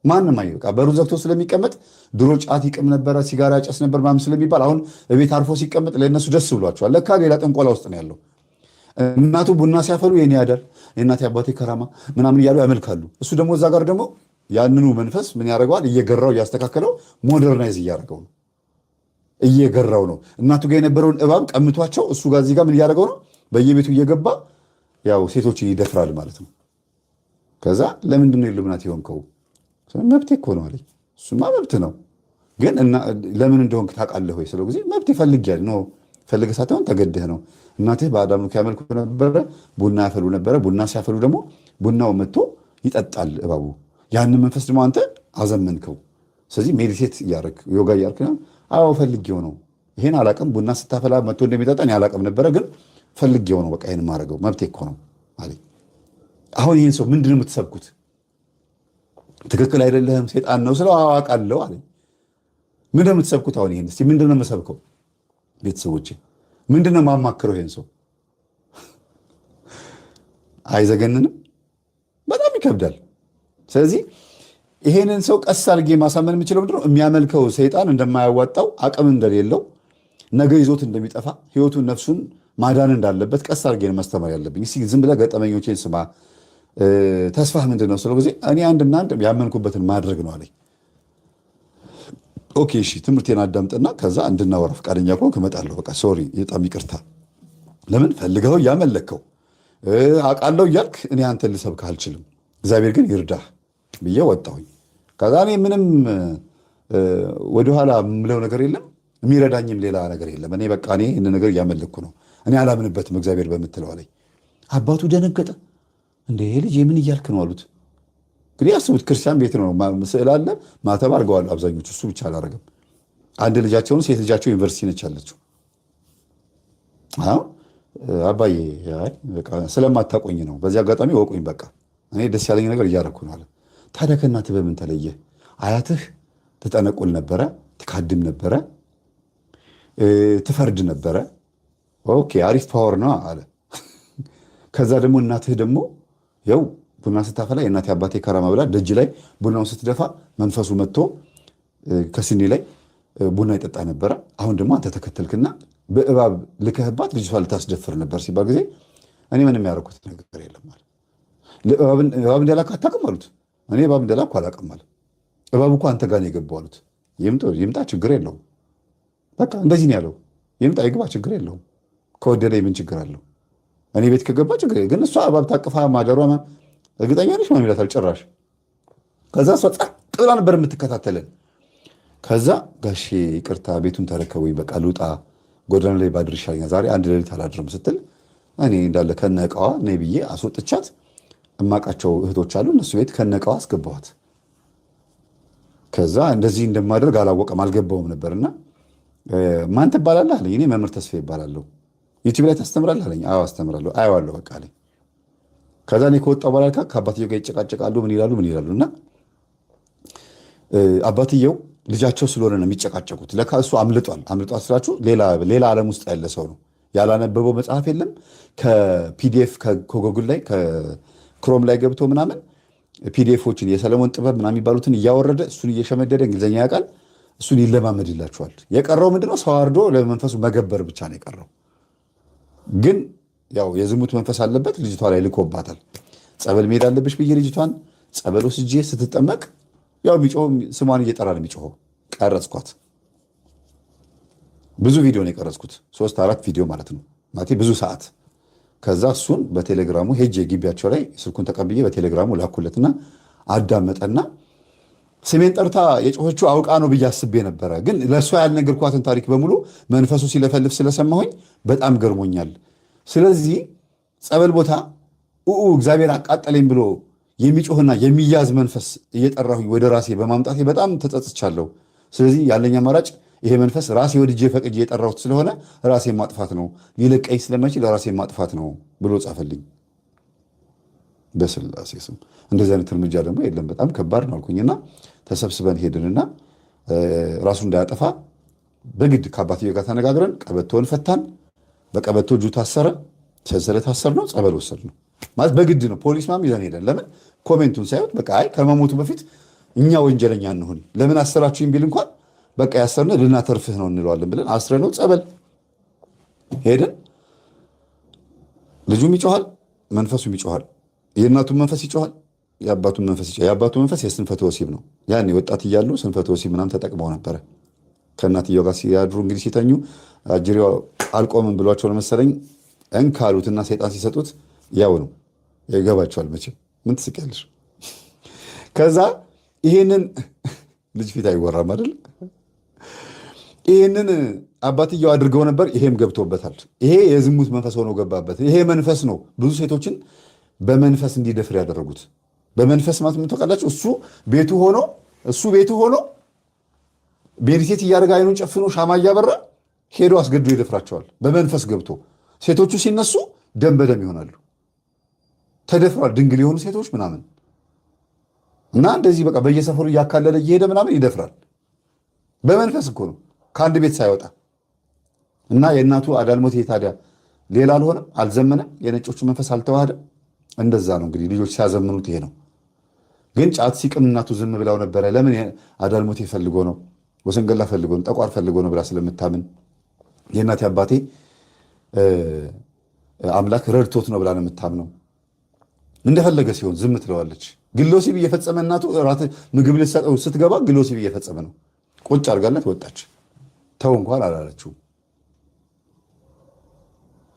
ማንም በቃ በሩ ዘግቶ ስለሚቀመጥ ድሮ ጫት ይቅም ነበረ፣ ሲጋራ ጨስ ነበር ምናምን ስለሚባል አሁን እቤት አርፎ ሲቀመጥ ለእነሱ ደስ ብሏቸዋል። ለካ ሌላ ጥንቆላ ውስጥ ነው ያለው። እናቱ ቡና ሲያፈሉ የኔ ያደር የእናቴ አባቴ ከራማ ምናምን እያሉ ያመልካሉ። እሱ ደግሞ እዛ ጋር ደግሞ ያንኑ መንፈስ ምን ያደርገዋል? እየገራው እያስተካከለው ሞደርናይዝ እያደረገው ነው፣ እየገራው ነው። እናቱ ጋር የነበረውን እባብ ቀምቷቸው እሱ ጋር እዚህ ጋር ምን እያደረገው ነው? በየቤቱ እየገባ ያው ሴቶችን ይደፍራል ማለት ነው። ከዛ ለምንድን ነው ኢሉሚናቲ የሆንከው? መብቴ እኮ ነው አለኝ። እሱማ መብት ነው ግን ለምን እንደሆንክ ታውቃለህ ወይ ስለው ጊዜ መብት ይፈልጊያል ነው ፈልገህ ሳትሆን ተገደህ ነው። እናትህ በአዳም ያመልኩ ነበረ፣ ቡና ያፈሉ ነበረ። ቡና ሲያፈሉ ደግሞ ቡናው መጥቶ ይጠጣል እባቡ። ያንን መንፈስ ደግሞ አንተ አዘመንከው። ስለዚህ ሜዲቴት እያደረግ ዮጋ እያደረግ ነው። አዎ ፈልጌው ነው፣ ይሄን አላቅም። ቡና ስታፈላ መጥቶ እንደሚጠጣ እኔ አላቅም ነበረ፣ ግን ፈልጌው ነው በቃ ይሄን ማድረገው መብቴ እኮ ነው አለኝ። አሁን ይህን ሰው ምንድን ነው የምትሰብኩት? ትክክል አይደለህም ሴጣን ነው ስለው አዋቃለሁ አለኝ። ምንድን ነው የምትሰብኩት? አሁን ይህን እስኪ ምንድን ነው የምሰብከው? ቤተሰቦቼ ምንድን ነው የማማክረው? ይሄን ሰው አይዘገንንም? በጣም ይከብዳል። ስለዚህ ይሄንን ሰው ቀስ አድርጌ ማሳመን የምችለው ምንድን ነው? የሚያመልከው ሰይጣን እንደማያዋጣው፣ አቅም እንደሌለው፣ ነገ ይዞት እንደሚጠፋ፣ ህይወቱን ነፍሱን ማዳን እንዳለበት ቀስ አድርጌ ማስተማር ያለብኝ። እስኪ ዝም ብለህ ገጠመኞቼን ስማ፣ ተስፋህ ምንድን ነው ስለው ጊዜ እኔ አንድና አንድ ያመንኩበትን ማድረግ ነው አለኝ። ኦኬ እሺ፣ ትምህርቴን አዳምጥና ከዛ እንድናወራ ፈቃደኛ ከሆንክ እመጣለሁ። በቃ ሶሪ፣ በጣም ይቅርታ። ለምን ፈልገው እያመለከው አውቃለሁ እያልክ እኔ አንተን ልሰብክህ አልችልም፣ እግዚአብሔር ግን ይርዳህ ብዬ ወጣሁኝ። ከዛ እኔ ምንም ወደኋላ የምለው ነገር የለም፣ የሚረዳኝም ሌላ ነገር የለም። እኔ በቃ እኔ ይህን ነገር እያመለክኩ ነው፣ እኔ አላምንበትም እግዚአብሔር በምትለው አለኝ። አባቱ ደነገጠ። እንደ ልጅ ምን እያልክ ነው አሉት። እንግዲህ አስቡት፣ ክርስቲያን ቤት ነው፣ ስዕል አለ፣ ማተብ አድርገዋል አብዛኞቹ። እሱ ብቻ አላረገም። አንድ ልጃቸውን ሴት ልጃቸው ዩኒቨርሲቲ ነች ያለችው። አባዬ ስለማታቆኝ ነው፣ በዚህ አጋጣሚ ወቁኝ፣ በቃ እኔ ደስ ያለኝ ነገር እያደረኩ ነው አለ። ታዲያ ከእናትህ በምን ተለየ? አያትህ ትጠነቁል ነበረ፣ ትካድም ነበረ፣ ትፈርድ ነበረ። ኦኬ አሪፍ ፓወር ነው አለ። ከዛ ደግሞ እናትህ ደግሞ ያው ቡና ስታፈላ የእናቴ አባቴ ከራማ ብላ ደጅ ላይ ቡናውን ስትደፋ መንፈሱ መጥቶ ከስኒ ላይ ቡና ይጠጣ ነበረ። አሁን ደግሞ አንተ ተከተልክና በእባብ ልከህባት ልጅቷ ልታስደፍር ነበር ሲባል ጊዜ እኔ ምንም ያደረኩት ነገር የለም አለ። እባብ እንደላክ አታውቅም አሉት። እኔ እባብ እንደላኩ አላውቅም አለ። እባብ እኮ አንተ ጋር ነው የገባው አሉት። ይምጣ ችግር የለውም በቃ እንደዚህ ነው ያለው። ይምጣ ይግባ ችግር የለውም። ከወደደ ምን ችግር አለው? እኔ ቤት ከገባ ችግር ግን እሷ እባብ ታቅፋ ማደሯ እርግጠኛ ነሽ ማን ይላታል ጭራሽ። ከዛ እሷ ጸጥ ብላ ነበር የምትከታተለን። ከዛ ጋሼ ይቅርታ ቤቱን ተረከቡኝ በቃ ልውጣ ጎዳና ላይ ባድር ይሻለኛል ዛሬ አንድ ሌሊት አላድርም ስትል እኔ እንዳለ ከነቃዋ ነይ ብዬ አስወጥቻት እማቃቸው እህቶች አሉ እነሱ ቤት ከነቃዋ አስገባኋት። ከዛ እንደዚህ እንደማደርግ አላወቀም አልገባውም ነበርና ማን ትባላለህ አለኝ። እኔ መምህር ተስፋ ይባላለሁ። ዩቲዩብ ላይ ታስተምራለህ አለኝ። አዎ አስተምራለሁ። አየዋለሁ በቃ አለኝ። ከዛ እኔ ከወጣሁ በኋላ ከአባትየው ጋር ይጨቃጨቃሉ ምን ይላሉ እና አባትየው ልጃቸው ስለሆነ ነው የሚጨቃጨቁት። ለካ እሱ አምልጧል ስላችሁ ሌላ ዓለም ውስጥ ያለ ሰው ነው። ያላነበበው መጽሐፍ የለም። ከፒዲኤፍ ከጎግል ላይ ከክሮም ላይ ገብቶ ምናምን ፒዲኤፎችን የሰለሞን ጥበብ ምናምን የሚባሉትን እያወረደ እሱን እየሸመደደ እንግሊዝኛ ያውቃል። እሱን ይለማመድላችኋል። የቀረው ምንድነው? ሰው አርዶ ለመንፈሱ መገበር ብቻ ነው የቀረው። ግን ያው የዝሙት መንፈስ አለበት ልጅቷ ላይ ልኮባታል። ጸበል መሄድ አለብሽ ብዬ ልጅቷን ጸበል ወስጄ ስትጠመቅ ያው የሚጮህ ስሟን እየጠራ ነው የሚጮኸው። ቀረጽኳት። ብዙ ቪዲዮ ነው የቀረጽኩት 3-4 ቪዲዮ ማለት ነው ማለቴ ብዙ ሰዓት። ከዛ እሱን በቴሌግራሙ ሄጄ ግቢያቸው ላይ ስልኩን ተቀብዬ በቴሌግራሙ ላኩለትና አዳመጠና ስሜን ጠርታ የጮኸችው አውቃ ነው ብዬ አስቤ ነበረ። ግን ለእሷ ያልነገርኳትን ታሪክ በሙሉ መንፈሱ ሲለፈልፍ ስለሰማሁኝ በጣም ገርሞኛል። ስለዚህ ጸበል ቦታ እግዚአብሔር አቃጠለኝ ብሎ የሚጮህና የሚያዝ መንፈስ እየጠራሁኝ ወደ ራሴ በማምጣቴ በጣም ተጸጽቻለሁ። ስለዚህ ያለኝ አማራጭ ይሄ መንፈስ ራሴ ወድጄ ፈቅጄ የጠራሁት ስለሆነ ራሴን ማጥፋት ነው፣ ሊለቀኝ ስለማይችል ራሴን ማጥፋት ነው ብሎ ጻፈልኝ። በስላሴ ስም እንደዚህ አይነት እርምጃ ደግሞ የለም በጣም ከባድ ነው አልኩኝና ተሰብስበን ሄድንና ራሱ እንዳያጠፋ በግድ ከአባትዬ ጋር ተነጋግረን ቀበቶን ፈታን። በቀበቶ እጁ ታሰረ፣ ሰንሰለት ታሰር ነው፣ ጸበል ወሰድ ነው ማለት በግድ ነው። ፖሊስ ማም ይዘን ሄደን ለምን ኮሜንቱን ሳይወት በቃ አይ ከመሞቱ በፊት እኛ ወንጀለኛ እንሁን ለምን አሰራችሁኝ ቢል እንኳን በቃ ያሰርነ ልናተርፍህ ነው እንለዋለን ብለን አስረነው ጸበል ሄደን ልጁም ይጮሃል፣ መንፈሱም ይጮሃል። የእናቱን መንፈስ ይጮሃል፣ የአባቱን መንፈስ ይጮሃል። የአባቱ መንፈስ የስንፈተ ወሲብ ነው። ያኔ ወጣት እያሉ ስንፈተ ወሲብ ምናምን ተጠቅመው ነበረ። ከእናትየው ጋር ሲያድሩ እንግዲህ ሲተኙ አጅሬው አልቆምም ብሏቸው ለመሰለኝ እንካሉትና ሰይጣን ሲሰጡት ያው ነው ይገባቸዋል። መቼም ምን ትስቂያለሽ? ከዛ ይሄንን ልጅ ፊት አይወራም አይደል? ይሄንን አባትየው አድርገው ነበር። ይሄም ገብቶበታል። ይሄ የዝሙት መንፈስ ሆኖ ገባበት። ይሄ መንፈስ ነው ብዙ ሴቶችን በመንፈስ እንዲደፍር ያደረጉት። በመንፈስ ማለት ምን ታውቃላችሁ? እሱ ቤቱ ሆኖ ቤሪሴት እያደረገ አይኑን ጨፍኖ ሻማ እያበራ ሄዶ አስገድዶ ይደፍራቸዋል። በመንፈስ ገብቶ ሴቶቹ ሲነሱ ደም በደም ይሆናሉ። ተደፍሯል። ድንግል የሆኑ ሴቶች ምናምን እና እንደዚህ በቃ በየሰፈሩ እያካለለ እየሄደ ምናምን ይደፍራል። በመንፈስ እኮ ነው ከአንድ ቤት ሳይወጣ እና የእናቱ አዳልሞት ታዲያ ሌላ አልሆነም፣ አልዘመነም። የነጮቹ መንፈስ አልተዋሃደም። እንደዛ ነው እንግዲህ ልጆች ሲያዘምኑት ይሄ ነው። ግን ጫት ሲቅም እናቱ ዝም ብላው ነበረ። ለምን? አዳልሞቴ ፈልጎ ነው፣ ወሰንገላ ፈልጎ ነው፣ ጠቋር ፈልጎ ነው ብላ ስለምታምን የእናቴ አባቴ አምላክ ረድቶት ነው ብላ ነው የምታምነው። እንደፈለገ ሲሆን ዝም ትለዋለች። ግሎሲብ እየፈጸመ እናቱ ራት ምግብ ልትሰጠው ስትገባ ግሎሲብ እየፈጸመ ነው። ቁጭ አድርጋለት ወጣች። ተው እንኳን አላለችው።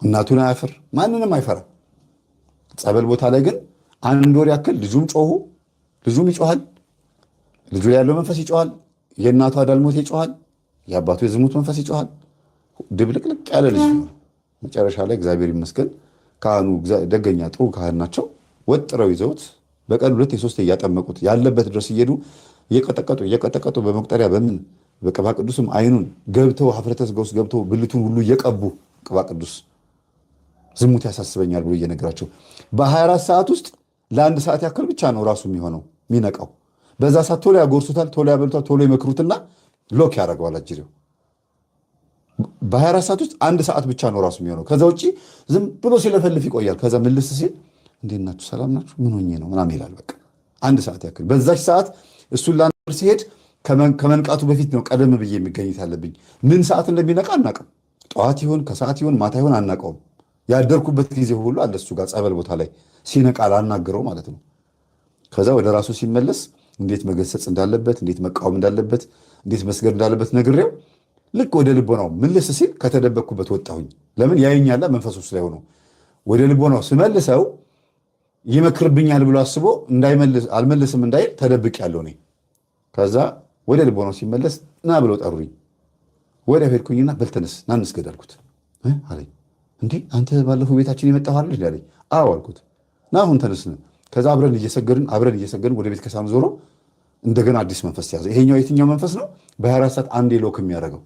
እናቱን አያፍር፣ ማንንም አይፈራ። ጸበል ቦታ ላይ ግን 1 ወር ያክል ልጁም ልጁም ይጮሃል። ልጁ ላይ ያለው መንፈስ ይጮሃል። የእናቱ አዳልሞት ይጮሃል። የአባቱ የዝሙት መንፈስ ይጮሃል። ድብልቅልቅ ያለ ልጅ ነው። መጨረሻ ላይ እግዚአብሔር ይመስገን ካህኑ ደገኛ ጥሩ ካህን ናቸው። ወጥረው ይዘውት በቀን 2-3 እያጠመቁት ያለበት ድረስ እየሄዱ እየቀጠቀጡ በመቁጠሪያ በምን በቅባ ቅዱስም አይኑን ገብተው ሀፍረተ ሥጋ ውስጥ ገብተው ብልቱን ሁሉ እየቀቡ ቅባ ቅዱስ ዝሙት ያሳስበኛል ብሎ እየነገራቸው በ24 ሰዓት ውስጥ ለ1 ሰዓት ያክል ብቻ ነው ራሱ የሚሆነው የሚነቃው። በዛ ሰዓት ቶሎ ያጎርሱታል፣ ቶሎ ያበሉታል፣ ቶሎ ይመክሩትና ሎክ ያደርገዋል አጅሬው። በ24 ሰዓት ውስጥ 1 ሰዓት ብቻ ነው ራሱ የሚሆነው። ከዛ ውጭ ዝም ብሎ ሲለፈልፍ ይቆያል። ከዛ ምልስ ሲል እንዴት ናችሁ ሰላም ናችሁ ምን ሆኜ ነው ምናምን ይላል። በቃ 1 ሰዓት ያክል በዛች ሰዓት እሱን ላንበር ሲሄድ ከመንቃቱ በፊት ነው ቀደም ብዬ የሚገኘት ያለብኝ። ምን ሰዓት እንደሚነቃ አናውቅም። ጠዋት ይሆን ከሰዓት ይሆን ማታ ይሆን አናውቀውም። ያደርኩበት ጊዜ ሁሉ አለ እሱ ጋር ጸበል ቦታ ላይ ሲነቃ ላናግረው ማለት ነው። ከዛ ወደ ራሱ ሲመለስ እንዴት መገሰጽ እንዳለበት፣ እንዴት መቃወም እንዳለበት፣ እንዴት መስገድ እንዳለበት ነግሬው ልክ ወደ ልቦናው ምልስ ሲል ከተደበቅኩበት ወጣሁኝ። ለምን ያየኛላ መንፈሱ ላይ ሆኖ ወደ ልቦናው ስመልሰው ይመክርብኛል ብሎ አስቦ አልመልስም እንዳይል ተደብቅ ያለው እኔ። ከዛ ወደ ልቦናው ሲመለስ ና ብለው ጠሩኝ። ወደ ሄድኩኝና በልተነስ ና እንስገድ አልኩት አለኝ። እንዴ አንተ ባለፈው ቤታችን የመጣሁ አይደል አለኝ። አዎ አልኩት። ና አሁን ተነስን። ከዛ አብረን እየሰገድን ወደ ቤተ ክርስቲያን ዞሮ እንደገና አዲስ መንፈስ ያዘ። ይሄኛው የትኛው መንፈስ ነው? በ24 ሰዓት አንዴ ሎክ የሚያደርገው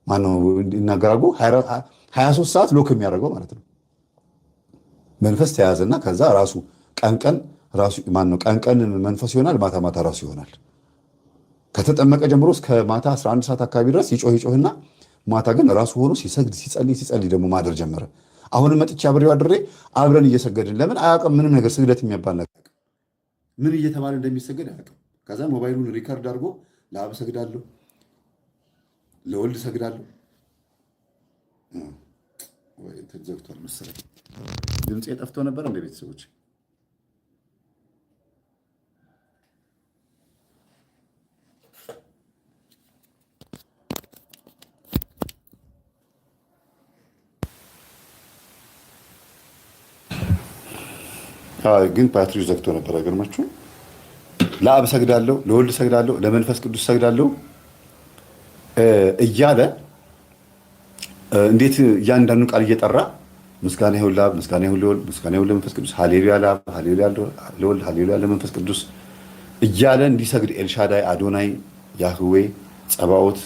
ማነው? ይናገራሉ 23 ሰዓት ሎክ የሚያደርገው ማለት ነው። መንፈስ ተያዘና ከዛ ራሱ ቀን ቀን መንፈስ ይሆናል፣ ማታ ማታ ራሱ ይሆናል። ከተጠመቀ ጀምሮ እስከ ማታ 11 ሰዓት አካባቢ ድረስ ይጮህና ማታ ግን ራሱ ሆኖ ሲሰግድ ሲጸልይ ደግሞ ማደር ጀመረ። አሁንም መጥቼ አብሬው አድሬ አብረን እየሰገድን ለምን አያውቅም ምንም ነገር ስግደት የሚያባል ነገር ምን እየተባለ እንደሚሰገድ አያውቅም። ከዛ ሞባይሉን ሪከርድ አድርጎ ለአብ ሰግዳለሁ፣ ለወልድ ሰግዳለሁ። ወይ ተዘግቷል መሰለኝ። ድምፄ ጠፍቶ ነበር እንደ ቤተሰቦች ግን ባትሪው ዘግቶ ነበር። አይገርማችሁም? ለአብ ሰግዳለሁ፣ ለወልድ ሰግዳለሁ፣ ለመንፈስ ቅዱስ ሰግዳለሁ እያለ እንዴት እያንዳንዱ ቃል እየጠራ ምስጋና ይሁን ለአብ፣ ምስጋና ይሁን ለወልድ፣ ምስጋና ይሁን ለመንፈስ ቅዱስ፣ ሃሌሉያ ለአብ፣ ሃሌሉያ ለወልድ፣ ሃሌሉያ ለመንፈስ ቅዱስ እያለ እንዲሰግድ ኤልሻዳይ፣ አዶናይ፣ ያህዌ፣ ጸባኦት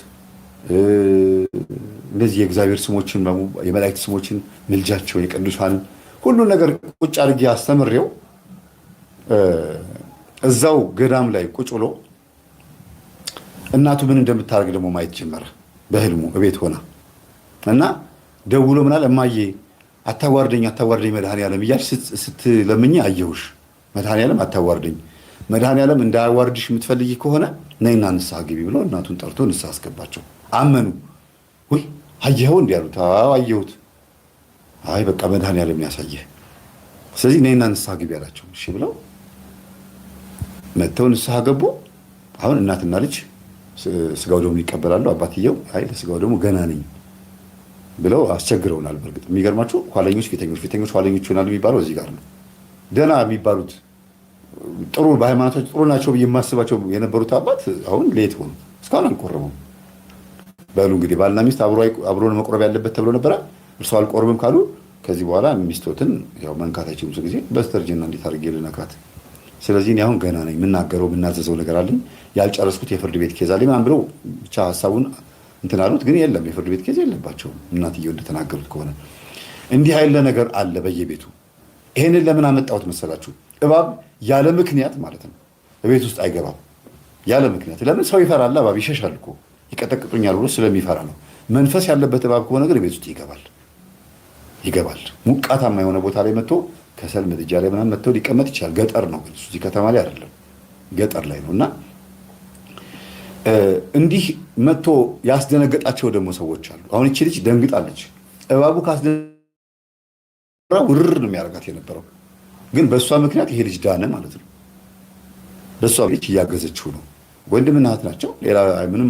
እንደዚህ የእግዚአብሔር ስሞችን የመላእክት ስሞችን ምልጃቸው የቅዱሳንን ሁሉ ነገር ቁጭ አድርጌ አስተምሬው እዛው ገዳም ላይ ቁጭ ብሎ እናቱ ምን እንደምታደርግ ደግሞ ማየት ጀመረ። በህልሙ እቤት ሆና እና ደውሎ ምናል እማዬ አታዋርደኝ መድኃኔዓለም እያልሽ ስትለምኝ አየሁሽ። መድኃኔዓለም አታዋርደኝ፣ መድኃኔዓለም እንዳያዋርድሽ የምትፈልጊ ከሆነ ነይና ንስሐ ግቢ ብሎ እናቱን ጠርቶ ንስሐ አስገባቸው። አመኑ። ወይ አየኸው እንዲህ አሉት። አዎ አየሁት። አይ በቃ መድኃኔዓለም ያሳየህ፣ ስለዚህ ነይና ንስሐ ግቢ አላቸው። እሺ ብለው መጥተው ንስሐ ገቡ። አሁን እናትና ልጅ ስጋው ደግሞ ይቀበላሉ። አባትየው አይ ለስጋው ደግሞ ገና ነኝ ብለው አስቸግረውናል። በእርግጥ የሚገርማችሁ ኋለኞች ፊተኞች ኋለኞች ይሆናሉ የሚባለው እዚህ ጋር ነው። ደህና የሚባሉት ጥሩ በሃይማኖታቸው ጥሩ ናቸው ብዬ የማስባቸው የነበሩት አባት አሁን ሌት ሆኑ። እስካሁን አልቆረቡም። በሉ እንግዲህ ባልና ሚስት አብሮን መቆረብ ያለበት ተብሎ ነበረ። እርሷ አልቆርብም ካሉ ከዚህ በኋላ ሚስቶትን ያው መንካታቸው ብዙ ጊዜ በስተርጅና እንዴት አድርጌ ልነካት? ስለዚህ እኔ አሁን ገና ነኝ፣ የምናገረው የምናዘዘው ነገር አለኝ፣ ያልጨረስኩት የፍርድ ቤት ኬዝ አለኝ ምናምን ብለው ብቻ ሀሳቡን እንትን አሉት። ግን የለም የፍርድ ቤት ኬዝ የለባቸውም። እናትየው እንደተናገሩት ከሆነ እንዲህ ያለ ነገር አለ በየቤቱ። ይሄንን ለምን አመጣሁት መሰላችሁ? እባብ ያለ ምክንያት ማለት ነው በቤት ውስጥ አይገባም። ያለ ምክንያት ለምን? ሰው ይፈራል። እባብ ይሸሻል እኮ ይቀጠቅጡኛል ብሎ ስለሚፈራ ነው። መንፈስ ያለበት እባብ ከሆነ ግን ቤት ውስጥ ይገባል። ሙቃታማ የሆነ ቦታ ላይ መጥቶ ከሰል ምድጃ ላይ ምናምን መጥቶ ሊቀመጥ ይችላል። ገጠር ነው ግን እዚህ ከተማ ላይ አይደለም፣ ገጠር ላይ ነው። እና እንዲህ መጥቶ ያስደነገጣቸው ደግሞ ሰዎች አሉ። አሁን እቺ ልጅ ደንግጣለች። እባቡ ካስደነገጣ ውርር ነው የሚያደርጋት የነበረው። ግን በእሷ ምክንያት ይሄ ልጅ ዳነ ማለት ነው። በእሷ ልጅ እያገዘችው ነው። ወንድምና እህት ናቸው። ሌላ ምንም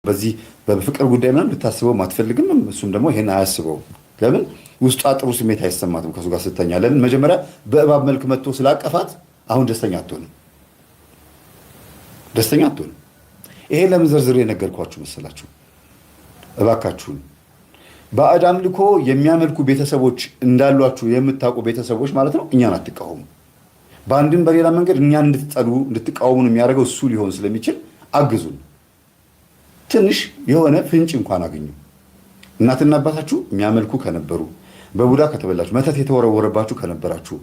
በዚህ በፍቅር ጉዳይ ምናምን ልታስበውም አትፈልግም። እሱም ደግሞ ይሄን አያስበውም። ለምን? ውስጧ ጥሩ ስሜት አይሰማትም ከሱ ጋር ስተኛ። ለምን? መጀመሪያ በእባብ መልክ መጥቶ ስላቀፋት አሁን ደስተኛ አትሆንም። ይሄ ለምን ዘርዝሬ የነገርኳችሁ መሰላችሁ? እባካችሁን ባዕድ አምልኮ የሚያመልኩ ቤተሰቦች እንዳሏችሁ የምታውቁ ቤተሰቦች ማለት ነው እኛን አትቃወሙ። በአንድም በሌላ መንገድ እኛን እንድትጠሉ እንድትቃወሙን የሚያደርገው እሱ ሊሆን ስለሚችል አግዙን። ትንሽ የሆነ ፍንጭ እንኳን አገኙ። እናትና አባታችሁ የሚያመልኩ ከነበሩ፣ በቡዳ ከተበላችሁ፣ መተት የተወረወረባችሁ ከነበራችሁ፣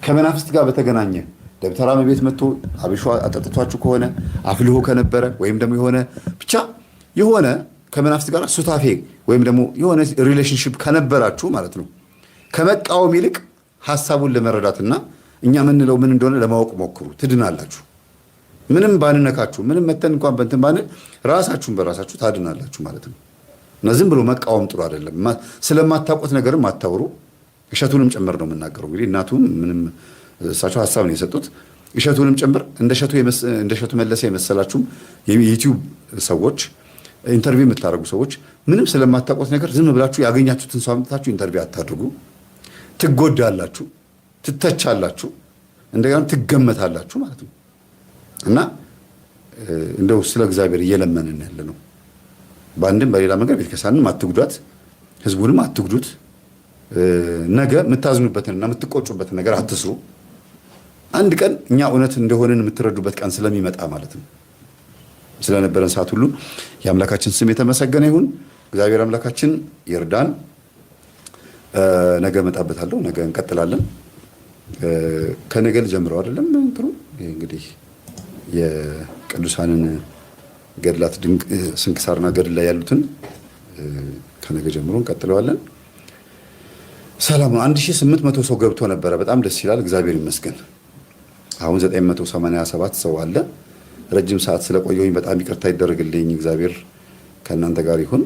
ከመናፍስት ጋር በተገናኘ ደብተራ ቤት መጥቶ አብሾ አጠጥቷችሁ ከሆነ አፍልሆ ከነበረ ወይም ደግሞ የሆነ ከመናፍስት ጋር ሱታፌ ወይም ደግሞ የሆነ ሪሌሽንሺፕ ከነበራችሁ ማለት ነው ከመቃወም ይልቅ ሐሳቡን ለመረዳትና እኛ ምንለው ምን እንደሆነ ለማወቅ ሞክሩ፣ ትድናላችሁ። ምንም ባንነካችሁ ምንም መተን እንኳን በእንትን ባንል ራሳችሁን በራሳችሁ ታድናላችሁ ማለት ነው። እና ዝም ብሎ መቃወም ጥሩ አይደለም። ስለማታውቁት ነገርም አታውሩ። እሸቱንም ጭምር ነው የምናገረው። እንግዲህ እናቱም ምንም እሳቸው ሐሳብ ነው የሰጡት። እሸቱንም ጭምር እንደ እሸቱ መለሰ የመሰላችሁም የዩቲዩብ ሰዎች ኢንተርቪው የምታደርጉ ሰዎች ምንም ስለማታውቁት ነገር ዝም ብላችሁ ያገኛችሁትን ሰው አምጥታችሁ ኢንተርቪው አታድርጉ። ትጎዳላችሁ፣ ትተቻላችሁ፣ እንደገና ትገመታላችሁ ማለት ነው። እና እንደው ስለ እግዚአብሔር እየለመንን ያለ ነው። በአንድም በሌላ መንገድ ቤተክርስቲያንም አትጉዷት፣ ህዝቡንም አትጉዱት። ነገ የምታዝኑበትንና የምትቆጩበትን ነገር አትስሩ። አንድ ቀን እኛ እውነት እንደሆንን የምትረዱበት ቀን ስለሚመጣ ማለት ነው። ስለነበረን ሰዓት ሁሉ የአምላካችን ስም የተመሰገነ ይሁን። እግዚአብሔር አምላካችን ይርዳን። ነገ እመጣበታለሁ። ነገ እንቀጥላለን። ከነገ ጀምረው አይደለም እንትሩ እንግዲህ የቅዱሳንን ገድላት ድንቅ ስንክሳርና ገድል ላይ ያሉትን ከነገ ጀምሮ እንቀጥለዋለን። ሰላም ነው። 1800 ሰው ገብቶ ነበረ። በጣም ደስ ይላል። እግዚአብሔር ይመስገን። አሁን 987 ሰው አለ። ረጅም ሰዓት ስለቆየሁኝ በጣም ይቅርታ ይደረግልኝ። እግዚአብሔር ከእናንተ ጋር ይሁን።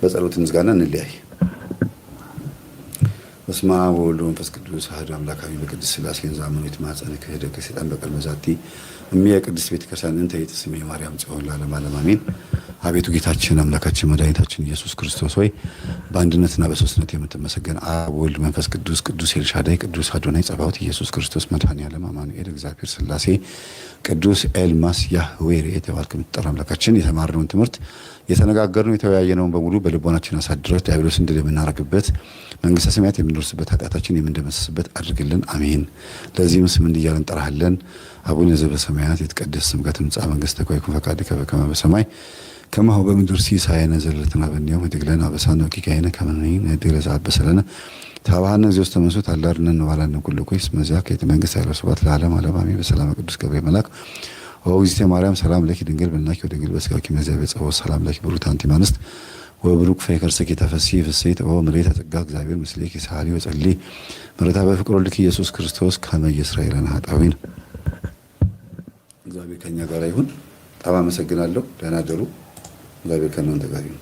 በጸሎት ምስጋና እንለያይ። በስመ አብ ወወልድ ወመንፈስ ቅዱስ አሐዱ አምላክ አሜን። በቅድስት ሥላሴ ዘአምኖ ይትማፀን ክህደ ከሰይጣን በቀል መዛቲ እምየ ቅድስት ቤተክርስቲያን እንተ ይትስሜ ማርያም ጽዮን ለዓለመ ዓለም አሜን። አቤቱ ጌታችን አምላካችን መድኃኒታችን ኢየሱስ ክርስቶስ ሆይ በአንድነትና በሶስትነት የምትመሰገን አብ ወልድ መንፈስ ቅዱስ ቅዱስ ኤልሻዳይ ቅዱስ አዶናይ ጸባዖት ኢየሱስ ክርስቶስ መድኃኔዓለም አማኑኤል እግዚአብሔር ሥላሴ ቅዱስ ኤልማስ ያህዌር የተባልክ የምትጠራ አምላካችን የተማርነውን ትምህርት የተነጋገርነው የተወያየነውን በሙሉ በልቦናችን አሳድረህ ዲያብሎስን ድል የምናረግበት መንግስተ ሰማያት የምንደርስበት ኃጢአታችን የምንደመስስበት አድርግልን አሜን። ለዚህም ስም እንዲህ እያልን እንጠራሃለን። አቡነ ዘበሰማያት ይትቀደስ ስምከ ትምጻእ መንግሥትከ ወይኩን ፈቃድከ በከመ በሰማይ ከማሁ በምድር ሲሳየነ ዘለለዕለትነ ሀበነ ወኅድግ ለነ አበሳነ ወጌጋየነ ከመ ንሕነኒ ለዘአበሰ ለነ ታባሃነ እግዚኦ ውስተ መንሱት አላርነ እንባላነ ኩሉ ኮይስ መዚያ ከየት መንግስት ኃይለ ስብሐት ለዓለመ ዓለም አሜን። በሰላም ቅዱስ ገብርኤል መልአክ ወእግዝእትየ ማርያም ሰላም ለኪ ድንግል በልናኪ ወድንግል በሥጋኪ እምእግዚአብሔር ጸባኦት ሰላም ለኪ ብሩክት አንቲ እምአንስት ወብሩክ ፍሬ ከርሥኪ ተፈሥሒ ፍሥሕት ምልዕተ ጸጋ እግዚአብሔር ምስሌኪ ሰአሊ ወጸልዪ ምሕረተ በፍቅር ወልድኪ ኢየሱስ ክርስቶስ ከመ ይሥረይ ለነ ኃጣውኢነ። እግዚአብሔር ከእኛ ጋር ይሁን። በጣም አመሰግናለሁ። ደህና ደሩ። እግዚአብሔር ከእናንተ ጋር ይሁን።